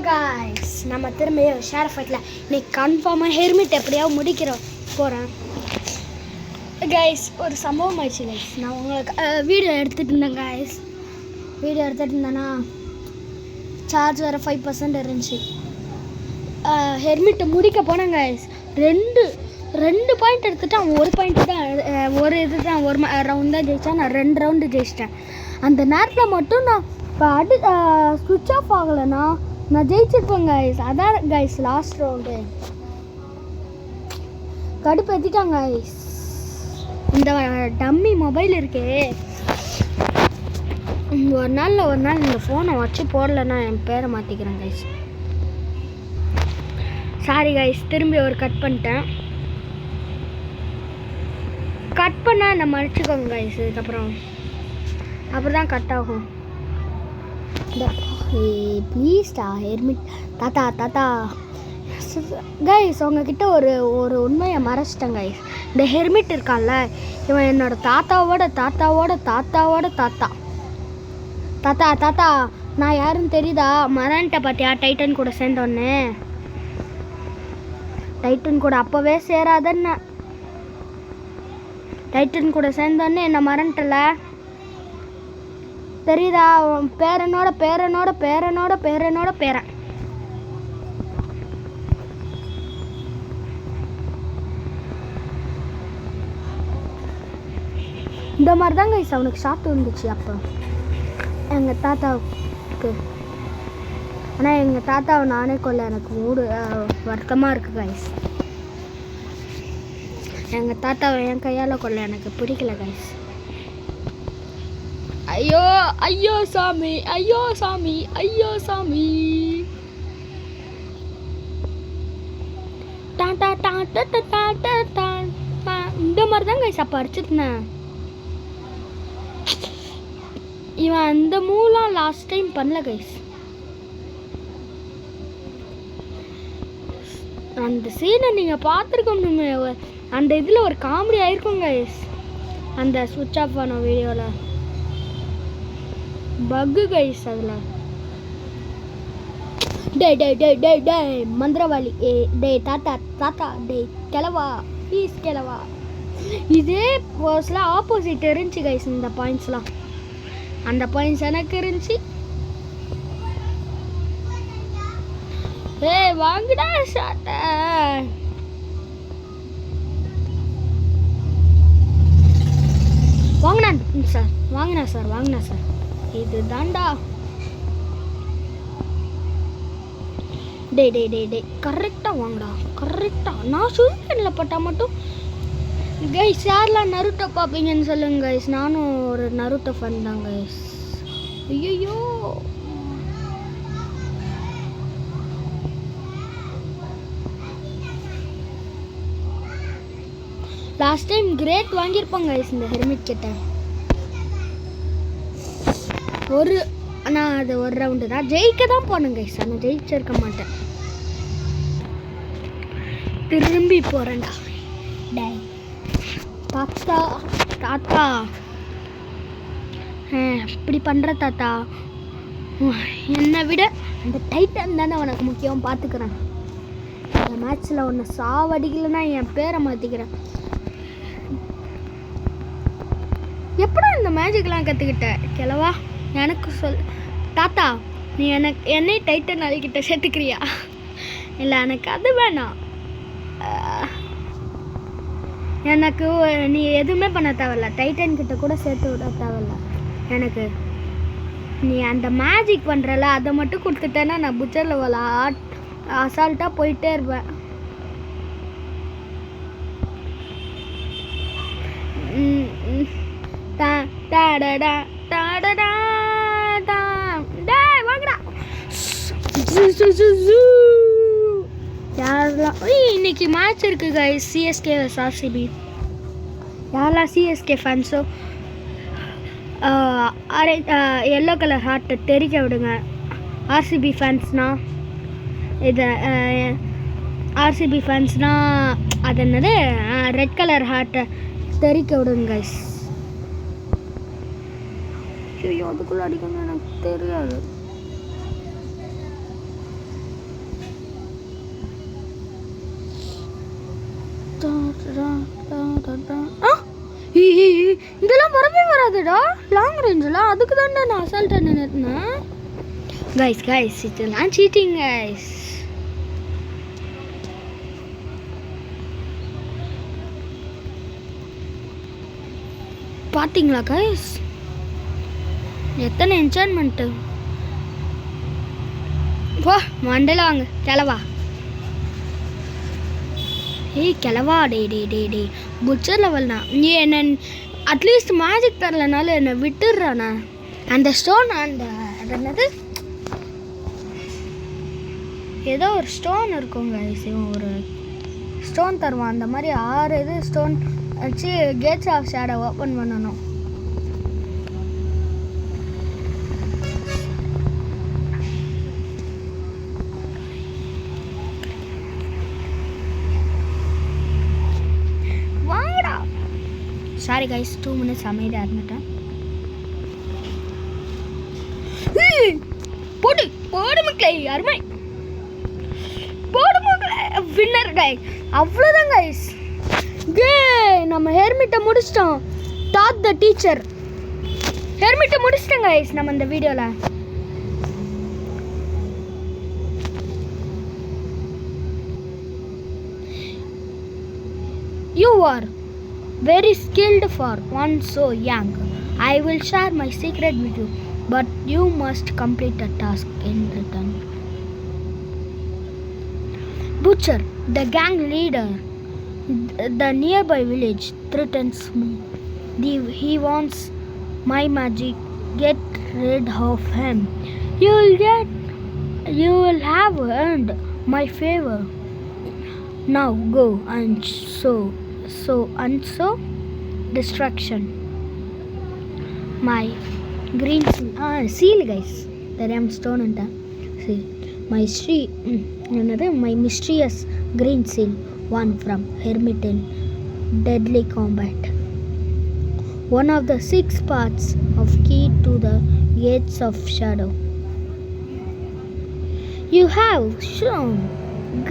Guys நம்ம திரும்ப share ஃபைட்ல இன்னைக்கு கன்ஃபார்மா ஹெர்மிட் எப்படியாவது முடிக்கிற போறேன் गाइस ஒரு சம்பவம் ஆயிடுச்சு गाइस நான் உங்களுக்கு வீடியோ எடுத்துட்டு இருந்தேனா சார்ஜ் வர 5% இருந்துச்சு ஹெர்மிட் முடிக்க போனேன் गाइस ரெண்டு பாயிண்ட் எடுத்துட்டேன் ஒரு பாயிண்ட் தான் ஒரு இதுதான் ஒரு ரவுண்ட் தான் ஜெயிச்சேன் நான் 2 ரவுண்டு ஜெயிச்சிட்டேன் அந்த நேரத்தில் மட்டும் நான் இப்போ ஸ்விட்ச் ஆஃப் ஆகலைன்னா நான் ஜெயிச்சிருப்பேன் गाइस அதான் गाइस லாஸ்ட் ரவுண்டு கடுப்பு ஏற்றிட்டாங்க गाइस இந்த டம்மி மொபைல் இருக்கே ஒரு நாள் இந்த ஃபோனை வச்சு போடலைன்னா என் பேரை மாற்றிக்கிறேன் गाइस சாரி गाइस திரும்பி ஒரு கட் பண்ணிட்டேன் கட் பண்ணால் என்ன மறைச்சிக்கோங்க गाइस இதுக்கப்புறம் அப்புறம் தான் கட் ஆகும் ப்ளீஸ்டா ஹெர்மிட் தாத்தா गाइस உங்ககிட்ட ஒரு உண்மையை மறைச்சிட்டேன் गाइस இந்த ஹெர்மிட் இருக்கான்ல இவன் என்னோட தாத்தாவோட தாத்தா நான் யாருன்னு தெரியுதா மறந்துட்ட பார்த்தியா டைட்டன் கூட சேர்ந்தோன்னு டைட்டன் கூட அப்போவே சேராதன்னு டைட்டன் கூட சேர்ந்தோன்னு என்ன மறந்துட்டல தெரியுதா பேரனோட பேரன் இந்த மாதிரி தான் गाइस அவனுக்கு ஷாட் வந்துச்சு அப்போ எங்கள் தாத்தாவுக்கு ஆனால் எங்கள் தாத்தாவை நானே கொல்ல எனக்கு வருத்தமாக இருக்குது गाइस எங்கள் தாத்தாவை என் கையால் கொல்ல எனக்கு பிடிக்கல गाइस ஐயோ சாமி இந்த மாதிரி தான் गाइस அப்போ அடிச்சிருந்தேன் இவன் அந்த மூலாம் லாஸ்ட் டைம் பண்ணல गाइस அந்த சீனை நீங்கள் பார்த்துருக்கோம்னுமே அந்த இதில் ஒரு காமெடி ஆயிருக்கும் गाइस அந்த சுவிட்ச் ஆஃப் ஆன வீடியோவில் பக்கு गाइस அதில் டேய் மந்திரவாளி டேய் தாத்தா டேய் கிளவா ப்ளீஸ் கிளவா இதே பர்ஸ்லாம் ஆப்போசிட் இருந்துச்சு गाइस இந்த பாயிண்ட்ஸ்லாம் அந்த பாயிண்ட்ஸ் எனக்கு இருந்துச்சு வாங்கடா ஷாட்ட வாங்கினா சார் இது தாண்டா டேய் கரெக்டாக வாங்கடா கரெக்டாக நான் சொல்லிட்டேன்ல பட்டா மட்டும் गाइस யாரெல்லாம் நருட்டோ பார்ப்பீங்கன்னு சொல்லுங்க गाइस நானும் ஒரு நருட்டோ ஃபன் தான் गाइस ஐயோ லாஸ்ட் டைம் கிரேட் வாங்கியிருப்பாங்க गाइस இந்த ஹெர்மிட் கிட்ட நான் அது ஒரு ரவுண்டு தான் ஜெயிக்க தான் போனேன் गाइस ஆனால் ஜெயிச்சிருக்க மாட்டேன் திரும்பி போகிறேன்டா டேய் தாத்தா இப்படி பண்ணுற தாத்தா என்னை விட அந்த டைட்டன் தானே உனக்கு முக்கியம் பார்த்துக்கிறேன் இந்த மேட்ச்சில் ஒன்று சாவடிக்கலைன்னா என் பேரை மாற்றிக்கிறேன் எப்படா இந்த மேஜிக்லாம் கற்றுக்கிட்ட கிளவா எனக்கு சொல் தாத்தா நீ என்னை டைட்டன் அழிக்கிட்ட சேர்த்துக்கிறியா இல்லை எனக்கு அது வேணாம் எனக்கு நீ எதுவுமே பண்ண தேவையில்ல டைட்டன் கிட்ட கூட சேர்த்து விட தேவையில்ல எனக்கு நீ அந்த மேஜிக் பண்ணுறல அதை மட்டும் கொடுத்துட்டேன்னா நான் புச்சர் லெவல் அசால்ட்டாக போயிட்டே இருப்பேன் வாங்கடா யாரெல்லாம் இன்னைக்கு மேட்ச் இருக்குது गाइस CSK vs RCB யாரெல்லாம் CSK ஃபேன்ஸோ எல்லோ கலர் ஹார்ட்டை தெரிக்க விடுங்க RCB ஃபேன்ஸ்னால் இதை RCB ஃபேன்ஸ்னால் அது என்னது ரெட் கலர் ஹார்ட்டை தெரிக்க விடுங்க गाइस ஐயோ அதுக்குள்ளே அடிக்கணும் எனக்கு தெரியாது இதெல்லாம் வரவே வராதுடா லாங் ரேஞ்செலாம். அதுக்கு தான்டா நான் அசால்ட்டாக நின்றுனேன். கைஸ் இதெல்லாம் சீட்டிங் கைஸ். பார்த்தீங்களா கைஸ் எத்தனை என்ஜாய்மெண்ட்டு. வா மண்டல வாங்க கிளவா. ஏய் கிளவா. டே புச்சர் லெவல்னா நீ என்ன அட்லீஸ்ட் மேஜிக் தரலனாலும் என்னை விட்டுடுறாண்ணா. அந்த ஸ்டோன் அந்த என்னது ஏதோ ஒரு ஸ்டோன் இருக்குங்க. ஒரு ஸ்டோன் தருவான். அந்த மாதிரி 6 இது ஸ்டோன் வச்சு கேட்ஸ் ஆஃப் ஷேடோ ஓப்பன் பண்ணணும். வாங்கடா. சாரி கைஸ் 2 மினிட்ஸ் அமைதியாக இருந்துட்டேன். போடு போடு மக்களே அருமை. போடு மக்களே வின்னர் கைஸ். அவ்வளோதான் கைஸ். நம்ம ஹெர்மிட்டை முடிச்சிட்டோம். டாட் த டீச்சர் ஹெர்மிட்டை முடிச்சிட்டோம் கைஸ் நம்ம இந்த வீடியோவில். You are very skilled for one so young. I will share my secret with you, but you must complete a task in return. Butcher, the gang leader, the nearby village threatens me. He wants my magic. Get rid of him. You will have earned my favor. Now go and sow destruction. My green seal guys. The ram stone and seal. My mysterious green seal, one from Hermit in deadly combat. One of the 6 parts of key to the gates of shadow. You have shown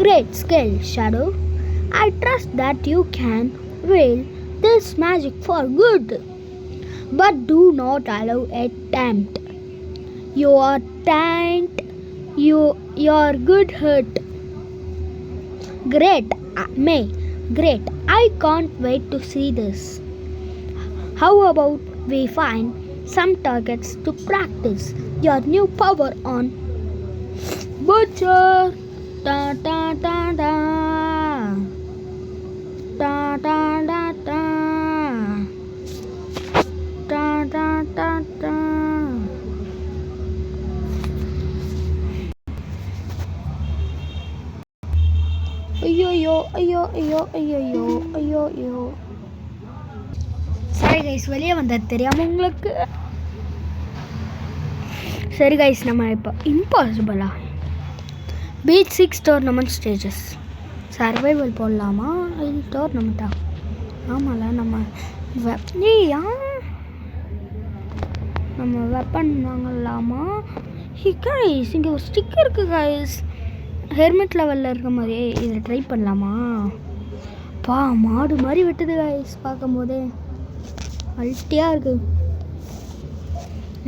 great skill, Shadow. I trust that you can wield this magic for good. But do not allow attempt. Your taint, your good hurt. Great. I can't wait to see this. How about we find some targets to practice your new power on? Butcher. Da da da da. Da da da da. Da da da da. ஐயோ. சரி guys வெளியே வந்தது தெரியாமல் உங்களுக்கு. சரி guys நம்ம இப்போ இம்பாசிபிளா beach 6 tournament stages survival போடலாமா இல்லை டோர்னமெண்ட்டா? ஆமாம்ல நம்ம வெப்பன் வாங்கலாமா? கைஸ் இங்கே ஒரு ஸ்டிக்கர் இருக்குது கைஸ். ஹெர்மிட் லெவலில் இருக்க மாதிரியே இதில் ட்ரை பண்ணலாமா? மாடு மாதிரி வெட்டுது கைஸ். பார்க்கும்போதே அல்ட்டியாக இருக்குது.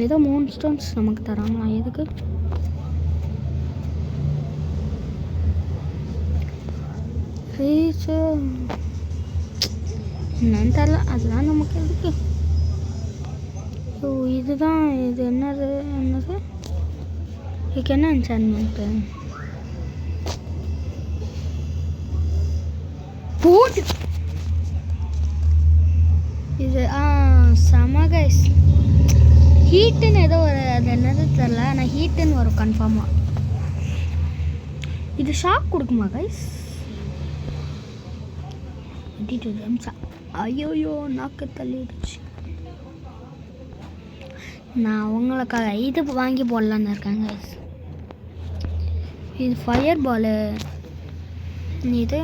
ஏதோ 3 ஸ்டோன்ஸ் நமக்கு தராங்களா? எதுக்கு? என்னன்னு தரல. அதெல்லாம் நமக்கு எதுக்கு? இதுதான். இது என்னது இதுக்கு என்ன என்சான்மெண்ட்டு? இது செம கைஸ். ஹீட்டுன்னு ஏதோ ஒரு அது என்னது தெரில. ஆனால் ஹீட்டுன்னு வரும் கன்ஃபார்மாக. இது ஷாக் கொடுக்குமா கைஸ்? ஐயோயோ நாக்கு தள்ளிடுச்சு. நான் உங்களுக்காக இது வாங்கி போடலான்னு இருக்கேன் கைஸ். இது ஃபயர் பாலு. இது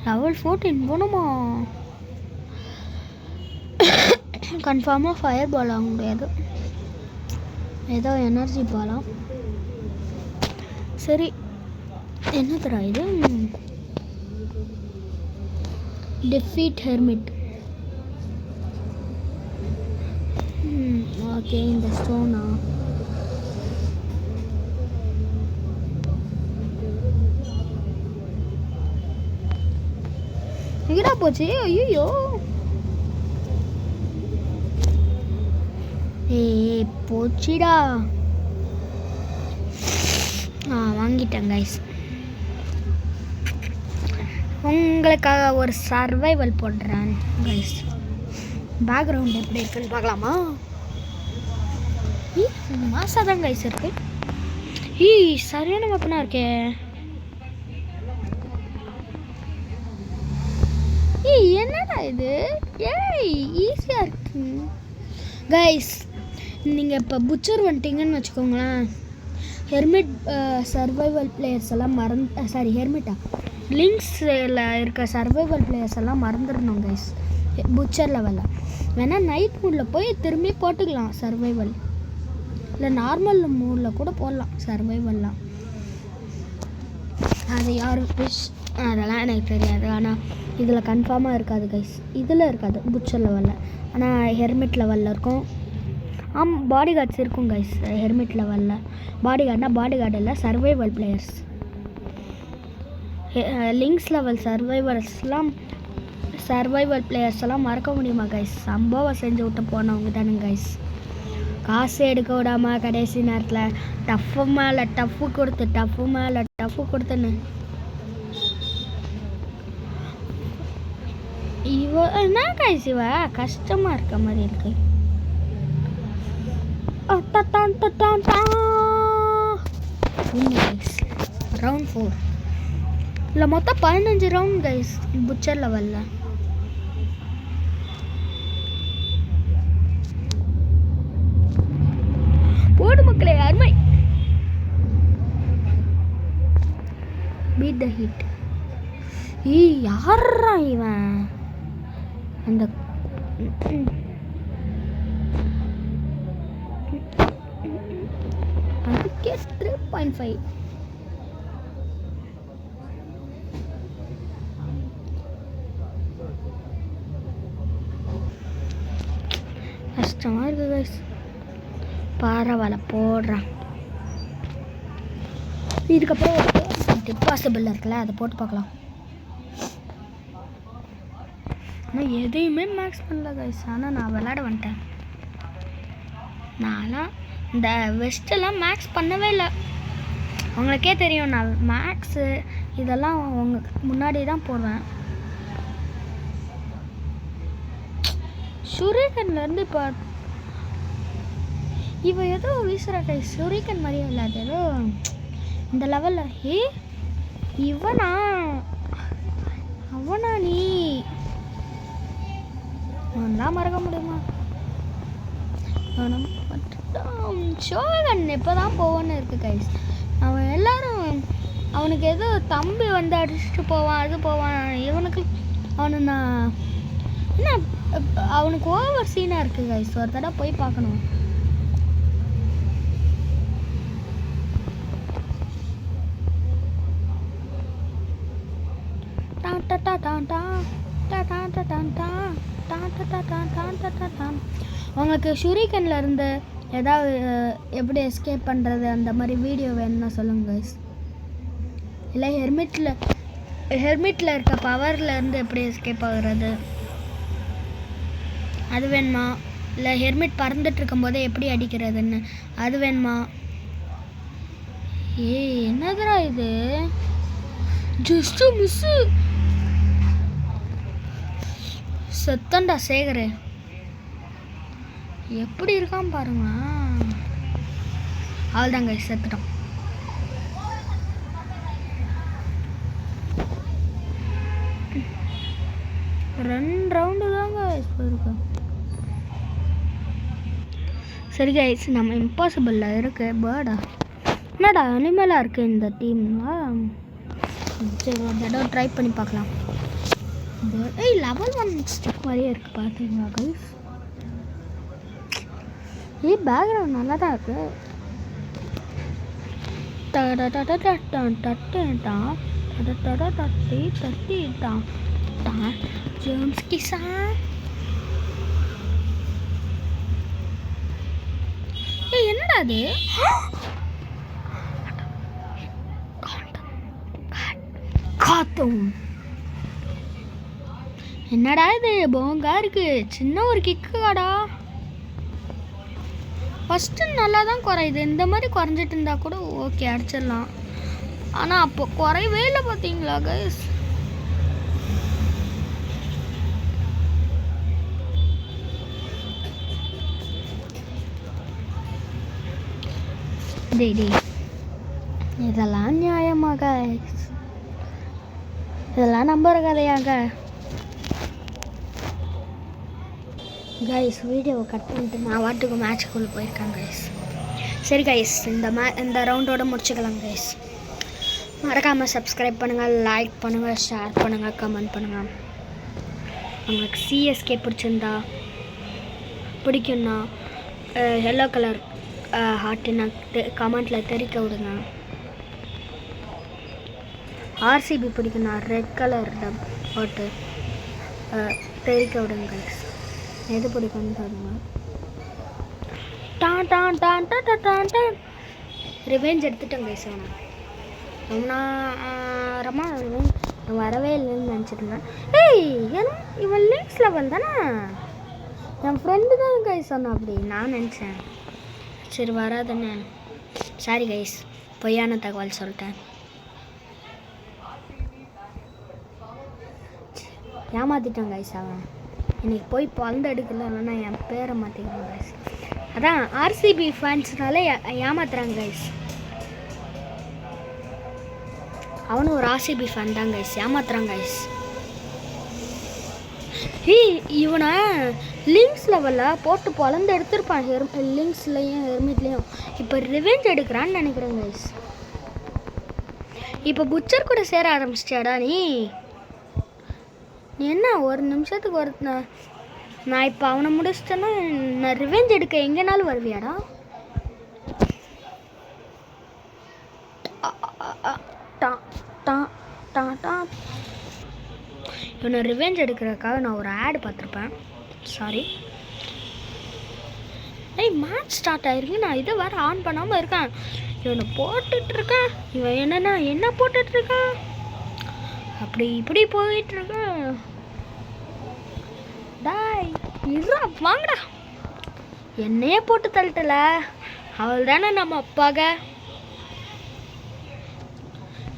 லெவல் 14 போகணுமா? கன்ஃபார்மாக ஃபயர் பால் ஆக முடியாது. ஏதோ எனர்ஜி பாலாம். சரி என்ன தரா இது? Defeat hermit. ஓகே, இந்த ஸ்டோனா எங்கடா போச்சு? ஐயோ, போச்சுடா. வாங்கிட்டேன் கைஸ். உங்களுக்காக ஒரு சர்வைவல் போடுறேன் கைஸ். பேக்ரவுண்ட் எப்படி இருக்குன்னு பார்க்கலாமா? மாசாக தான் கைஸ் இருக்கு. சரியான வெப்பனா இருக்கே. என்னடா இது? ஈஸியாக இருக்கு கைஸ். நீங்கள் இப்போ புச்சர் வந்துட்டீங்கன்னு வச்சுக்கோங்களேன். ஹெர்மிட் சர்வைவல் பிளேயர்ஸ் எல்லாம் ஹெர்மிட்டா லிங்க்ஸில் இருக்க சர்வைவல் பிளேயர்ஸ் எல்லாம் மறந்துடணும் கைஸ். புச்சர் லெவலில் வேணால் நைட் மூடில் போய் திரும்பி போட்டுக்கலாம் சர்வைவல். இல்லை நார்மல் மூடில் கூட போடலாம் சர்வைவல்லாம். அது யார் விஷ் அதெல்லாம் எனக்கு தெரியாது. ஆனால் இதில் கன்ஃபார்மாக இருக்காது கைஸ். இதில் இருக்காது புச்சர் லெவலில். ஆனால் ஹெர்மிட் லெவலில் இருக்கும். பாடி கார்ட்ஸ் இருக்கும் கைஸ் ஹெர்மிட் லெவலில். பாடி கார்டு இல்லை, survival players. Links level survival players எல்லாம் மறக்க முடியுமா கைஸ்? சம்பவம் செஞ்சு விட்டு போனவங்க தானுங்க கைஸ். காசு எடுக்க விடாமல் கடைசி நேரத்தில் டஃப்பு மேலே டஃப்பு கொடுத்துன்னு என்ன கைஸ் இவ கஷ்டமாக இருக்க மாதிரி இருக்கு. ரவுண்ட் 4 இல்லை மொத்தம் 15 ரவுண்ட் கைஸ் புச்சர் லெவலில். போடு மக்களே, அருமை. Beat the heat. யாரா இவன்? அந்த அதுக்கே 3.5. கஷ்டமாக இருக்குது கைஸ். பரவாயில்ல போடுறான். இதுக்கப்புறம் இம்பாசிபிள் இருக்குல்ல, அதை போட்டு பார்க்கலாம். ஆனால் எதையுமே மேக்ஸ் பண்ணல கைஸ். ஆனால் நான் விளையாட வந்துட்டேன். நான்லாம் இந்த வெஸ்ட்டெல்லாம் மேக்ஸ் பண்ணவே இல்லை. உங்களுக்கே தெரியும் நான் மேக்ஸு இதெல்லாம் முன்னாடி தான் போடுவேன். ஷூரிகன்லேருந்து இப்போ இவ ஏதோ வீசுகிற கை ஷூரிகன் மாதிரியே இல்லை. அது ஏதோ இந்த லெவலில் அவனா நீ அவன்லாம் மறக்க முடியுமா? ஷோகன் எப்போ தான் போவான்னு இருக்குது கைஸ். அவன் எல்லாரும் அவனுக்கு ஏதோ தம்பி வந்து அடிச்சுட்டு போவான், அது போவான். அவனுக்கு ஓவர் சீனாக இருக்குது கைஸ். ஒரு தடவை போய் பார்க்கணும். உங்களுக்கு ஷூரிகனில் இருந்து ஏதாவது எப்படி எஸ்கேப் பண்ணுறது அந்த மாதிரி வீடியோ வேணும்னா சொல்லுங்கள் கைஸ். இல்லை ஹெர்மிட்டில் இருக்க பவரில் இருந்து எப்படி எஸ்கேப் ஆகுறது அது வேணுமா? இல்லை ஹெர்மிட் பறந்துட்டு இருக்கும்போதே எப்படி அடிக்கிறதுன்னு அது வேணுமா? என்னதுடா இது? ஜஸ்ட்டு மிஸ்ஸு செத்தண்டா சேகரு. எப்படி இருக்கான் பாருங்க. அவள்தாங்க செத்துட்டான். ரெண்டு ரவுண்டு தாங்க இருக்கு. சரி கைஸ், நம்ம இம்பாசிபிளில் இருக்கு பேர்டா. என்னடா அனிமலாக இருக்குது இந்த டீம்னா? சரி ஒரு தடவை ட்ரை பண்ணி பார்க்கலாம். லெவல் 1 ஸ்டிக் மாதிரியே இருக்குது பார்த்தீங்களா கைஸ்? பேக்ரவுண்ட் நல்லா தான் இருக்குது. ஜேம்ஸ் கிசான். ஏய் என்னடா அது? காத்தும் என்னடா இது போங்கா இருக்கு. சின்ன ஒரு கிக்குடா. ஃபஸ்ட்டு நல்லா தான் குறையுது. இந்த மாதிரி குறைஞ்சிட்டு இருந்தா கூட ஓகே அடிச்சிடலாம். ஆனால் அப்போ குறையவே இல்லை பார்த்தீங்களா கைஸ். இதெல்லாம் நியாயமாக? இதெல்லாம் நம்புற கதையாக கைஸ்? வீடியோவை கட் பண்ணிட்டு நான் வாட்டுக்கு மேட்சுக்குள்ளே போயிருக்கேன் கைஸ். சரி கைஸ், இந்த ரவுண்டோட முடிச்சுக்கலாம் கைஸ். மறக்காமல் சப்ஸ்கிரைப் பண்ணுங்கள், லைக் பண்ணுங்கள், ஷேர் பண்ணுங்கள், கமெண்ட் பண்ணுங்கள். உங்களுக்கு சிஎஸ்கே பிடிக்குன்னா எல்லோ கலர் ஹார்ட்டுன்னா கமெண்ட்டில் தெரிவிக்க விடுங்க. ஆர்சிபி பிடிக்குன்னா ரெட் கலர் ஹார்ட்டு தெரிவிக்க விடுங்க கைஸ். எது பிடிக்கும்னு பாருங்க. டான் டான் டான் டான் டான் டான். ரிவெஞ்ச் எடுத்துட்டேன் கைஸ். ரொம்ப நேரமாக ரிவெஞ்ச் வரவே இல்லைன்னு நினச்சிருந்தேன். ஏய் ஏன்னா இவன் லிங்க்ஸ் லெவல் தானே? என் ஃப்ரெண்டு தான் கைஸ் சொன்னான். அப்படி நான் நினச்சேன். சரி வராதுன்னு. சாரி கைஸ், பொய்யான தகவல் சொல்லிட்டேன். ஏமாற்றிட்டான் கைஸ். அவன் இன்னைக்கு போய் பந்து எடுக்கலன்னா என் பேரை மாற்றிக்கிறான் கைஸ். அதான் ஆர்சிபி ஃபேன்ஸ்னாலே ஏமாத்துறாங்க கைஸ். அவனும் ஒரு ஆர்சிபி ஃபேன் தான் கைஸ். ஏமாத்துறாங்க கைஸ். இவனை லிங்க்ஸ் லெவலில் போட்டு பொழந்து எடுத்திருப்பான். லிங்க்ஸ்லையும் ஹெர்மிட்லேயும். இப்போ ரிவெஞ்ச் எடுக்கிறான்னு நினைக்கிறேன் கைஸ். இப்போ புச்சர் கூட சேர ஆரம்பிச்சிட்டியாடா நீ? என்ன ஒரு நிமிஷத்துக்கு ஒரு நான் இப்போ அவனை முடிச்சிட்டேன்னா நான் ரிவெஞ்ச் எடுக்க எங்கேனாலும் வருவியாடா? இவனை ரிவெஞ்ச் எடுக்கிறதுக்காக நான் ஒரு ஆடு பார்த்துருப்பேன். சாரி. மேட்ச் ஸ்டார்ட் ஆயிருக்கு. நான் இதை வேறு ஆன் பண்ணாமல் இருக்கேன். இவனை போட்டுட்ருக்கேன். இவன் என்னன்னா என்ன போட்டுட்ருக்கான்? அப்படி இப்படி போயிட்டுருக்கேன். டாய் இருடா வாங்கடா. என்னையே போட்டு தள்ளிட்டல. அவள் தானே நம்ம பகை.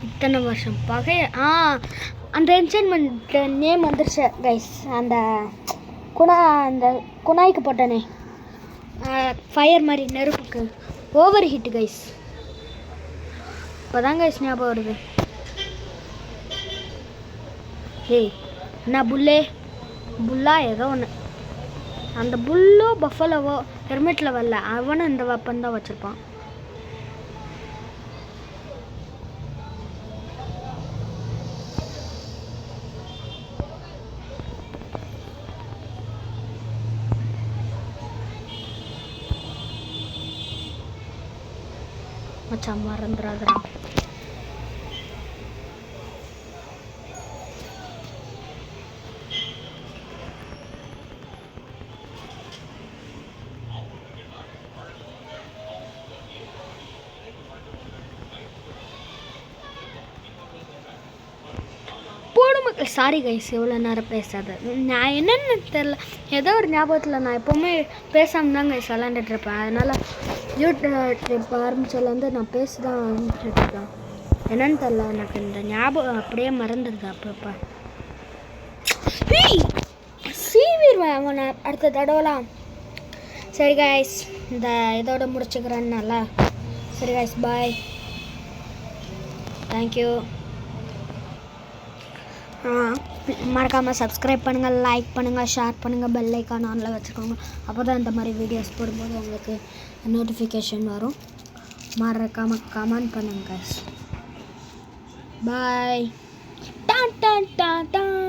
இத்தனை வருஷம் பகை. அந்த என்சைன்மெண்ட் நேம் வந்துருச்சு கைஸ். அந்த குணாய்க்கு போட்டனே ஃபயர் மாதிரி நெருப்புக்கு ஓவர் ஹீட்டு கைஸ். இப்போ தான் கைஸ் ஞாபகம் வருது. ஏய் என்ன புல்லா ஏதோ ஒன்று. அந்த புல்லோ பஃபலோவோ ஹெர்மெட்டில் வரல. அவனும் இந்த வெப்பன் தான் வச்சுருப்பான். மச்சான் மறந்துடாதடா. சாரி கைஸ், எவ்வளோ நேரம் பேசாது. நான் என்னென்னு தெரில, ஏதோ ஒரு ஞாபகத்தில் நான் எப்போவுமே பேசாமல் தான் கைஸ் விளாண்டுட்ருப்பேன். அதனால் யூடியூப் ஆரம்பிச்சதுலேருந்து நான் பேச தான் ஆரம்பிச்சுட்ருக்கேன். என்னன்னு தெரில, எனக்கு இந்த ஞாபகம் அப்படியே மறந்துடுது அப்பப்போ. சீவிடுவேன் அவனை அடுத்த தடவைலாம். சரி கைஸ், இந்த இதோட முடிச்சுக்கிறேன்னால. சரி கைஸ், பாய், தேங்க்யூ. மறக்காமல் சப்ஸ்கிரைப் பண்ணுங்கள், லைக் பண்ணுங்கள், ஷேர் பண்ணுங்கள், பெல் ஐக்கான் ஆனில் வச்சுக்கோங்க. அப்போ தான் இந்த மாதிரி வீடியோஸ் போடும்போது உங்களுக்கு நோட்டிஃபிகேஷன் வரும். மறக்காமல் கமெண்ட் பண்ணுங்கள். பாய். டான் டான் டான் டான்.